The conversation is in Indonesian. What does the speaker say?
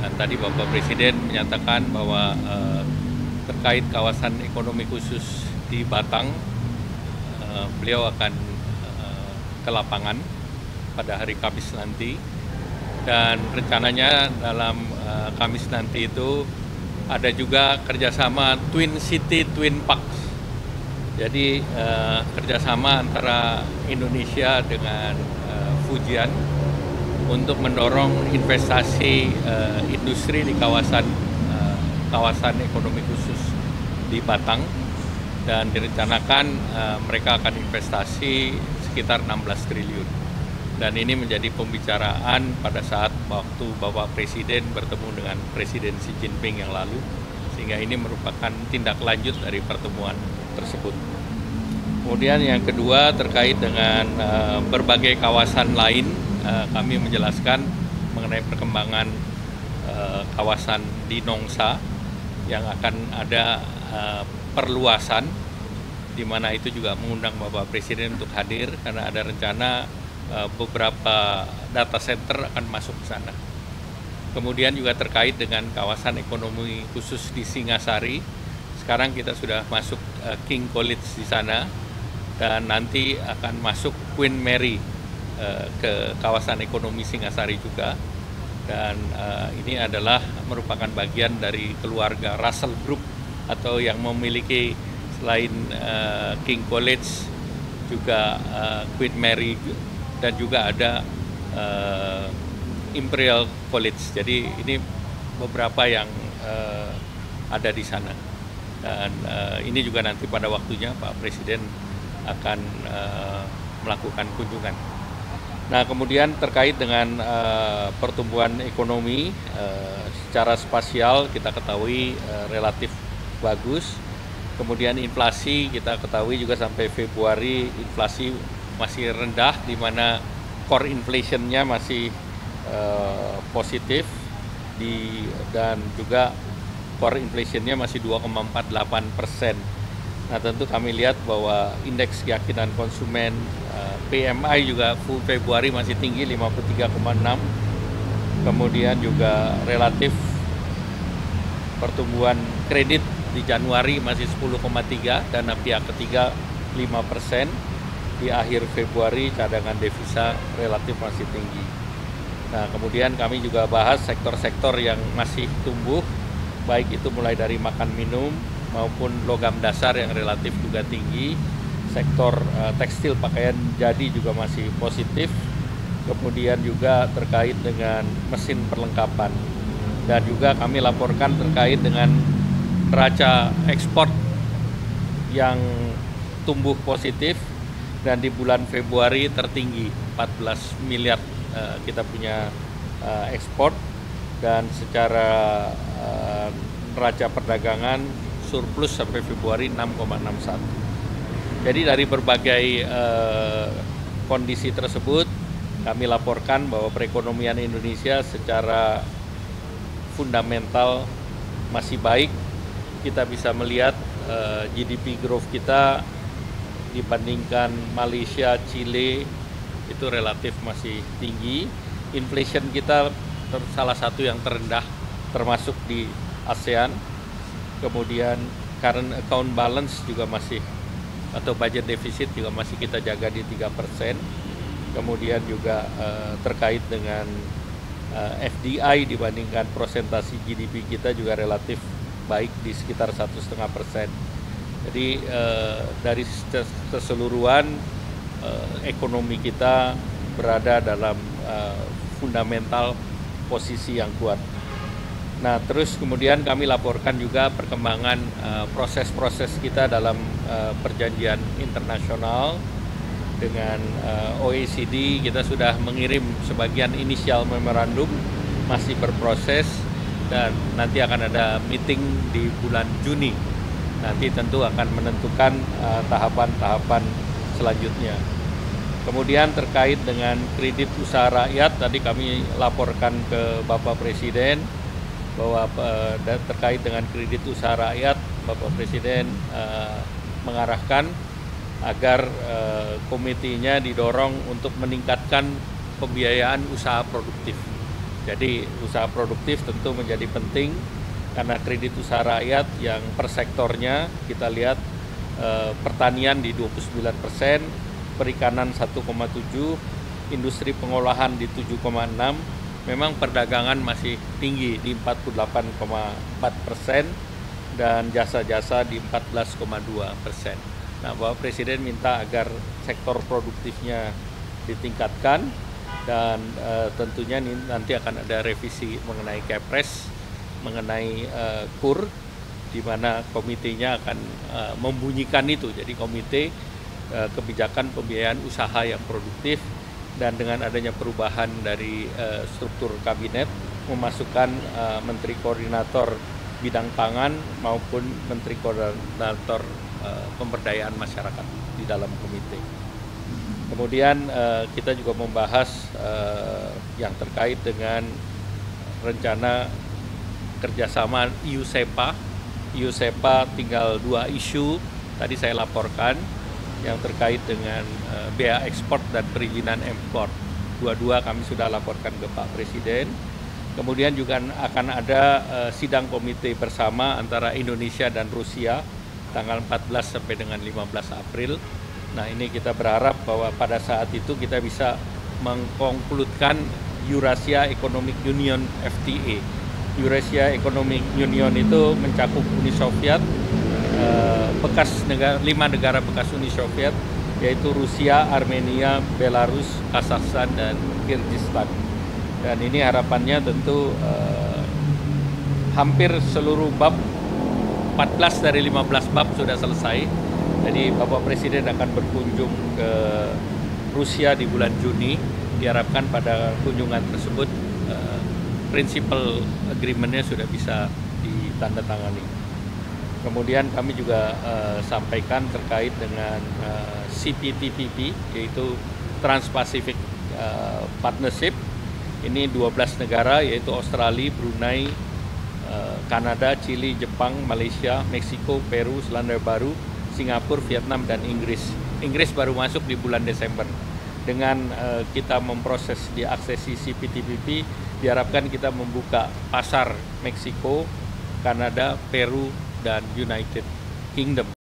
Tadi Bapak Presiden menyatakan bahwa terkait kawasan ekonomi khusus di Batang, beliau akan ke lapangan pada hari Kamis nanti, dan rencananya dalam Kamis nanti itu ada juga kerjasama Twin City Twin Parks. Jadi kerjasama antara Indonesia dengan Fujian untuk mendorong investasi industri di kawasan ekonomi khusus di Batang, dan direncanakan mereka akan investasi sekitar 16 triliun. Dan ini menjadi pembicaraan pada saat waktu Bapak Presiden bertemu dengan Presiden Xi Jinping yang lalu, sehingga ini merupakan tindak lanjut dari pertemuan tersebut. Kemudian yang kedua terkait dengan berbagai kawasan lain, kami menjelaskan mengenai perkembangan kawasan di Nongsa yang akan ada perluasan, di mana itu juga mengundang Bapak Presiden untuk hadir karena ada rencana beberapa data center akan masuk ke sana. Kemudian juga terkait dengan kawasan ekonomi khusus di Singasari, sekarang kita sudah masuk King College di sana, dan nanti akan masuk Queen Mary ke kawasan ekonomi Singasari juga. Dan ini adalah merupakan bagian dari keluarga Russell Group, atau yang memiliki selain King College juga Queen Mary, dan juga ada Imperial College. Jadi ini beberapa yang ada di sana, dan ini juga nanti pada waktunya Pak Presiden akan melakukan kunjungan. Nah, kemudian terkait dengan pertumbuhan ekonomi secara spasial kita ketahui relatif bagus. Kemudian inflasi kita ketahui juga sampai Februari inflasi masih rendah, di mana core inflation-nya masih positif, dan juga core inflation-nya masih 2,48%. Nah, tentu kami lihat bahwa indeks keyakinan konsumen PMI juga full Februari masih tinggi 53,6. Kemudian juga relatif pertumbuhan kredit di Januari masih 10,3, dana pihak ketiga 5%. Di akhir Februari cadangan devisa relatif masih tinggi. Nah, kemudian kami juga bahas sektor-sektor yang masih tumbuh, baik itu mulai dari makan minum maupun logam dasar yang relatif juga tinggi. Sektor tekstil pakaian jadi juga masih positif. Kemudian juga terkait dengan mesin perlengkapan. Dan juga kami laporkan terkait dengan neraca ekspor yang tumbuh positif, dan di bulan Februari tertinggi 14 miliar kita punya ekspor, dan secara neraca perdagangan surplus sampai Februari 6,61. Jadi dari berbagai kondisi tersebut kami laporkan bahwa perekonomian Indonesia secara fundamental masih baik. Kita bisa melihat GDP growth kita dibandingkan Malaysia, Chile itu relatif masih tinggi. Inflation kita salah satu yang terendah termasuk di ASEAN. Kemudian current account balance juga masih, atau budget deficit juga masih kita jaga di 3%. Kemudian juga terkait dengan FDI dibandingkan prosentasi GDP kita juga relatif baik di sekitar 1,5%. Jadi dari keseluruhan ekonomi kita berada dalam fundamental posisi yang kuat. Nah, terus kemudian kami laporkan juga perkembangan proses-proses kita dalam perjanjian internasional dengan OECD. Kita sudah mengirim sebagian inisial memorandum, masih berproses, dan nanti akan ada meeting di bulan Juni. Nanti tentu akan menentukan tahapan-tahapan selanjutnya. Kemudian terkait dengan kredit usaha rakyat, tadi kami laporkan ke Bapak Presiden bahwa terkait dengan kredit usaha rakyat, Bapak Presiden mengarahkan agar komitinya didorong untuk meningkatkan pembiayaan usaha produktif. Jadi usaha produktif tentu menjadi penting karena kredit usaha rakyat yang per sektornya kita lihat pertanian di 29%, perikanan 1,7%, industri pengolahan di 7,6%, memang perdagangan masih tinggi di 48,4% dan jasa-jasa di 14,2%. Nah, Bapak Presiden minta agar sektor produktifnya ditingkatkan dan tentunya nanti akan ada revisi mengenai Kepres, mengenai KUR, di mana komitenya akan membunyikan itu. Jadi komite kebijakan pembiayaan usaha yang produktif, dan dengan adanya perubahan dari struktur kabinet memasukkan menteri koordinator bidang pangan maupun menteri koordinator pemberdayaan masyarakat di dalam komite. Kemudian kita juga membahas yang terkait dengan rencana kerjasama EU-SEPA. EU-SEPA tinggal 2 isu tadi saya laporkan yang terkait dengan bea ekspor dan perizinan ekspor. Dua-dua kami sudah laporkan ke Pak Presiden. Kemudian juga akan ada sidang komite bersama antara Indonesia dan Rusia tanggal 14 sampai dengan 15 April. Nah, ini kita berharap bahwa pada saat itu kita bisa mengkonkludkan Eurasia Economic Union (FTA). Eurasia Economic Union itu mencakup Uni Soviet, 5 negara bekas Uni Soviet, yaitu Rusia, Armenia, Belarus, Kazakhstan, dan Kyrgyzstan. Dan ini harapannya tentu hampir seluruh bab, 14 dari 15 bab sudah selesai. Jadi Bapak Presiden akan berkunjung ke Rusia di bulan Juni. Diharapkan pada kunjungan tersebut principal agreement-nya sudah bisa ditandatangani. Kemudian kami juga sampaikan terkait dengan CPTPP, yaitu Trans-Pacific Partnership. Ini 12 negara, yaitu Australia, Brunei, Kanada, Chili, Jepang, Malaysia, Meksiko, Peru, Selandia Baru, Singapura, Vietnam, dan Inggris. Inggris baru masuk di bulan Desember. Dengan kita memproses diaksesi CPTPP, diharapkan kita membuka pasar Meksiko, Kanada, Peru, dan United Kingdom.